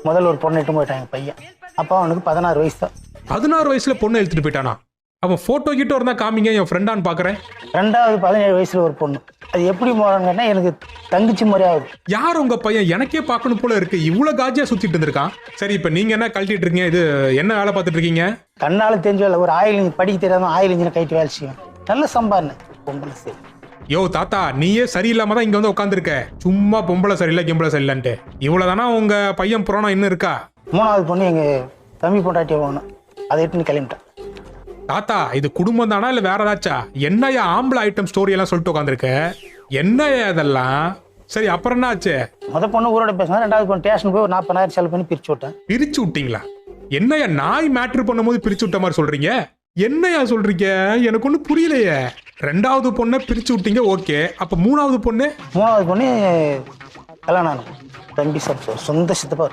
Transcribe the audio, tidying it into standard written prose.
முதல்ல ஒரு பொண்ணு இட்டு போயிட்டாங்க பையன். அப்போ அவனுக்கு 16 வயசு தான். 16 வயசுல பொண்ணு எடுத்துட்டு போயிட்டானா? அவன் போட்டோ கிட்ட இருந்தா காமிங்க, என் ஃப்ரெண்டான்னு பாக்குறேன். ரெண்டாவது 17 வயசுல ஒரு பொண்ணு. அது எப்படி போறாங்கன்னா எனக்கு தங்கச்சி முறை ஆகுது. யார் உங்க பையன்? எனக்கே பார்க்கணும் போல இருக்கு, இவ்வளவு காஜியா சுத்திட்டு இருந்திருக்கான். சரி, இப்ப நீங்க என்ன கழட்டிட்டு இருக்கீங்க? இது என்ன வேலை பார்த்துட்டு இருக்கீங்க? கண்ணால தெரிஞ்ச வேலை. ஒரு ஆயில் இன்ஜின் படிக்க தெரியாம ஆயில் இன்ஜினை கைட்டு வேலை செய்யும். நல்ல சம்பாருன்னு பொம்பளை சரி. யோ தாத்தா, நீயே சரியில்லாம தான் இங்க வந்து உட்காந்துருக்க. சும்மா பொம்பளை சரியில்லை கிம்பளை சரியில்லைன்ட்டு. இவ்வளவுதானா உங்க பையன் புராணம் இன்னும் இருக்கா? 3வது பொண்ணு எங்க தம்பி பொண்டாட்டியை போகணும். அதை எட்டுன்னு கிளம்பிட்டேன். தாத்தா, இது குடும்பம் தானா இல்ல வேற ஏதாச்சா? என்னையா ஆம்பளை ஐட்டம் ஸ்டோரி எல்லாம் சொல்லிட்டு உட்காந்துருக்க? என்னையா இதெல்லாம்? சரி, அப்புறம் என்ன ஆச்சு? பொண்ணு ஊரோட பேசினா, 2வது பொண்ணு ஸ்டேஷன் போய் ஒரு 40,000 செலவு பண்ணி பிரிச்சு விட்டேன். பிரிச்சு விட்டீங்களா? என்னையா நாய் மேட்ரு பண்ணும்போது பிரிச்சு விட்ட மாதிரி சொல்றீங்க? என்னையா சொல்றீங்க? எனக்கு ஒன்றும் புரியலையே. 2வது பொண்ணை பிரிச்சு விட்டீங்க, ஓகே. அப்ப 3வது பொண்ணு? 3வது பொண்ணு கல்யாணம் ஆனது. தம்பி சொந்த சித்தப்பா.